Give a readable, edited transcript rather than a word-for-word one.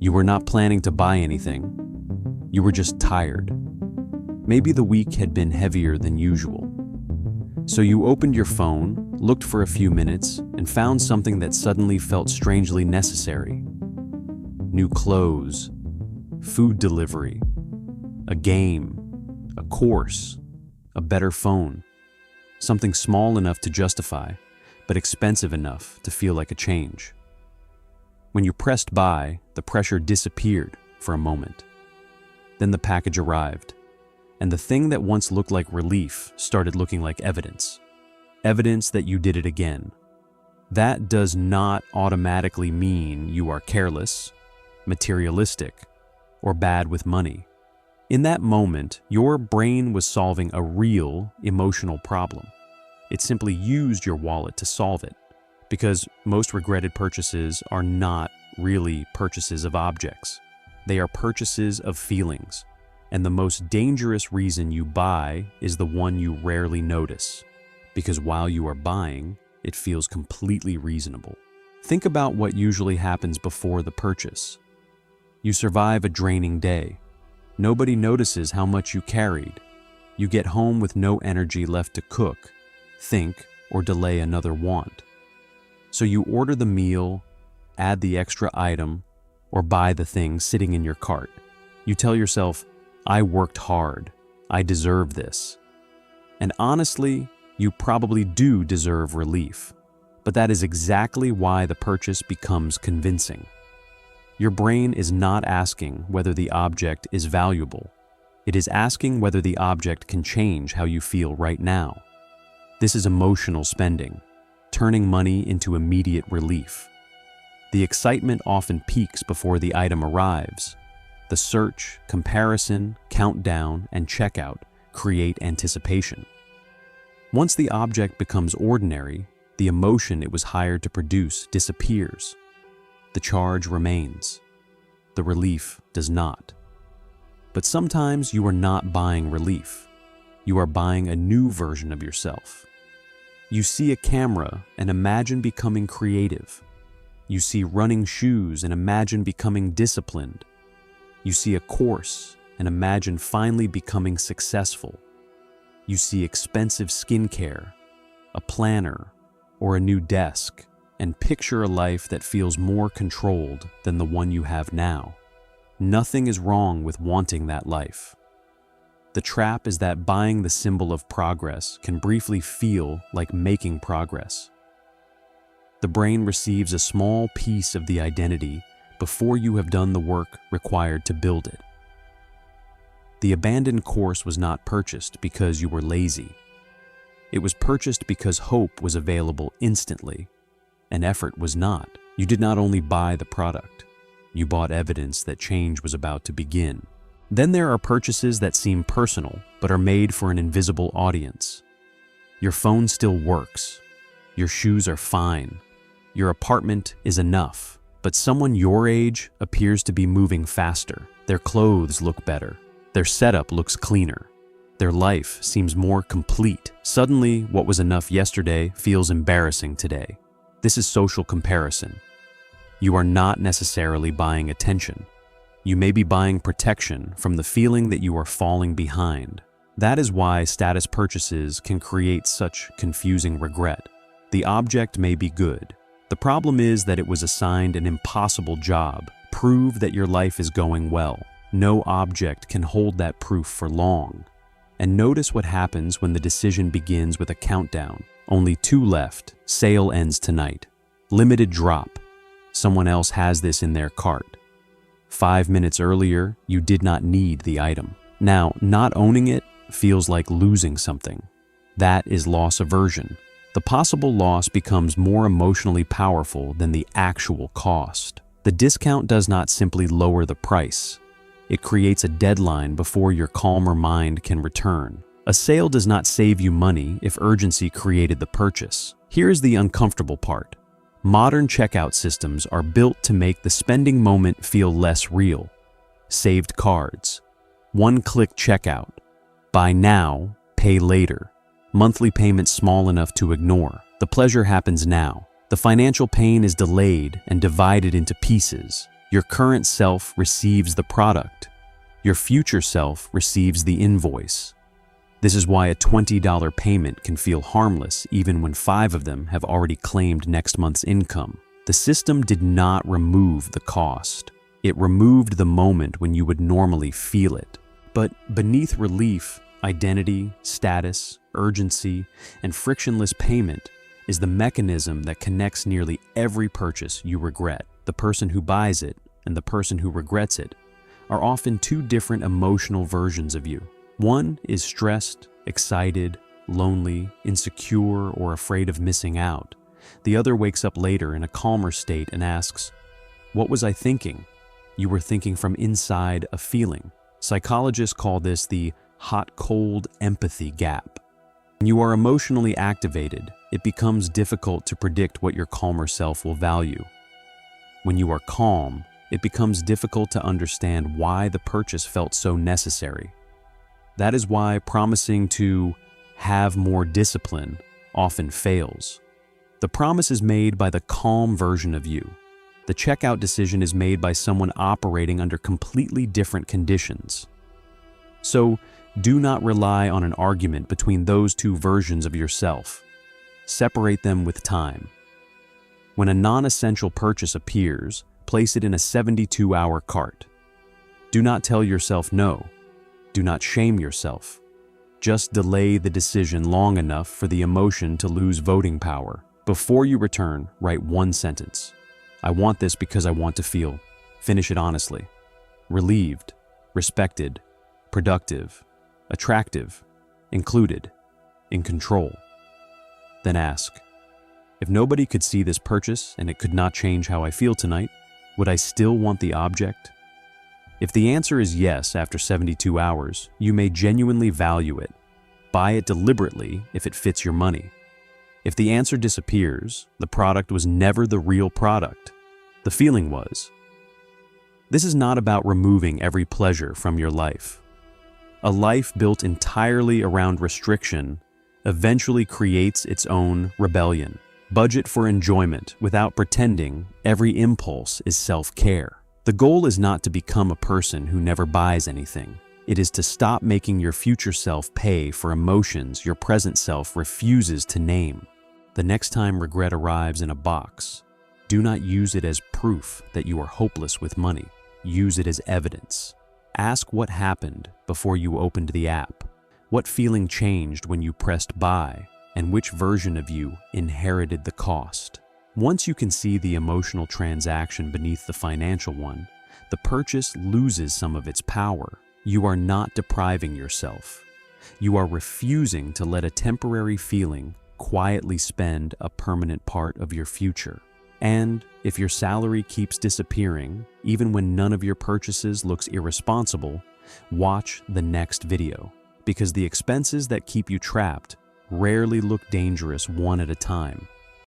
You were not planning to buy anything. You were just tired. Maybe the week had been heavier than usual. So you opened your phone, looked for a few minutes, and found something that suddenly felt strangely necessary. New clothes, food delivery, a game, a course, a better phone. Something small enough to justify, but expensive enough to feel like a change. When you pressed buy, the pressure disappeared for a moment. Then the package arrived, and the thing that once looked like relief started looking like evidence. Evidence that you did it again. That does not automatically mean you are careless, materialistic, or bad with money. In that moment, your brain was solving a real emotional problem. It simply used your wallet to solve it, because most regretted purchases are not really purchases of objects. They are purchases of feelings, and the most dangerous reason you buy is the one you rarely notice, because while you are buying, it feels completely reasonable. Think about what usually happens before the purchase. You survive a draining day. Nobody notices how much you carried. You get home with no energy left to cook, think, or delay another want. So you order the meal, add the extra item, or buy the thing sitting in your cart. You tell yourself, I worked hard. I deserve this. And honestly, you probably do deserve relief. But that is exactly why the purchase becomes convincing. Your brain is not asking whether the object is valuable. It is asking whether the object can change how you feel right now. This is emotional spending, turning money into immediate relief. The excitement often peaks before the item arrives. The search, comparison, countdown, and checkout create anticipation. Once the object becomes ordinary, the emotion it was hired to produce disappears. The charge remains. The relief does not. But sometimes you are not buying relief. You are buying a new version of yourself. You see a camera and imagine becoming creative. You see running shoes and imagine becoming disciplined. You see a course and imagine finally becoming successful. You see expensive skincare, a planner, or a new desk, and picture a life that feels more controlled than the one you have now. Nothing is wrong with wanting that life. The trap is that buying the symbol of progress can briefly feel like making progress. The brain receives a small piece of the identity before you have done the work required to build it. The abandoned course was not purchased because you were lazy. It was purchased because hope was available instantly, and effort was not. You did not only buy the product, you bought evidence that change was about to begin. Then there are purchases that seem personal, but are made for an invisible audience. Your phone still works. Your shoes are fine. Your apartment is enough. But someone your age appears to be moving faster. Their clothes look better. Their setup looks cleaner. Their life seems more complete. Suddenly, what was enough yesterday feels embarrassing today. This is social comparison. You are not necessarily buying attention. You may be buying protection from the feeling that you are falling behind. That is why status purchases can create such confusing regret. The object may be good. The problem is that it was assigned an impossible job. Prove that your life is going well. No object can hold that proof for long. And notice what happens when the decision begins with a countdown. Only 2 left. Sale ends tonight. Limited drop. Someone else has this in their cart. 5 minutes earlier, you did not need the item. Now, not owning it feels like losing something. That is loss aversion. The possible loss becomes more emotionally powerful than the actual cost. The discount does not simply lower the price. It creates a deadline before your calmer mind can return. A sale does not save you money if urgency created the purchase. Here is the uncomfortable part. Modern checkout systems are built to make the spending moment feel less real. Saved cards. One-click checkout. Buy now, pay later. Monthly payments small enough to ignore. The pleasure happens now. The financial pain is delayed and divided into pieces. Your current self receives the product. Your future self receives the invoice. This is why a $20 payment can feel harmless even when 5 of them have already claimed next month's income. The system did not remove the cost. It removed the moment when you would normally feel it. But beneath relief, identity, status, urgency, and frictionless payment is the mechanism that connects nearly every purchase you regret. The person who buys it and the person who regrets it are often 2 different emotional versions of you. One is stressed, excited, lonely, insecure, or afraid of missing out. The other wakes up later in a calmer state and asks, "What was I thinking?" You were thinking from inside a feeling. Psychologists call this the hot-cold empathy gap. When you are emotionally activated, it becomes difficult to predict what your calmer self will value. When you are calm, it becomes difficult to understand why the purchase felt so necessary. That is why promising to have more discipline often fails. The promise is made by the calm version of you. The checkout decision is made by someone operating under completely different conditions. So, do not rely on an argument between those 2 versions of yourself. Separate them with time. When a non-essential purchase appears, place it in a 72-hour cart. Do not tell yourself no. Do not shame yourself. Just delay the decision long enough for the emotion to lose voting power. Before you return, write 1 sentence. I want this because I want to feel. Finish it honestly. Relieved, respected, productive, attractive, included, in control. Then ask, if nobody could see this purchase and it could not change how I feel tonight, would I still want the object? If the answer is yes after 72 hours, you may genuinely value it. Buy it deliberately if it fits your money. If the answer disappears, the product was never the real product. The feeling was. This is not about removing every pleasure from your life. A life built entirely around restriction eventually creates its own rebellion. Budget for enjoyment without pretending every impulse is self-care. The goal is not to become a person who never buys anything. It is to stop making your future self pay for emotions your present self refuses to name. The next time regret arrives in a box, do not use it as proof that you are hopeless with money. Use it as evidence. Ask what happened before you opened the app. What feeling changed when you pressed buy, and which version of you inherited the cost? Once you can see the emotional transaction beneath the financial one, the purchase loses some of its power. You are not depriving yourself. You are refusing to let a temporary feeling quietly spend a permanent part of your future. And if your salary keeps disappearing, even when none of your purchases looks irresponsible, watch the next video, because the expenses that keep you trapped rarely look dangerous one at a time.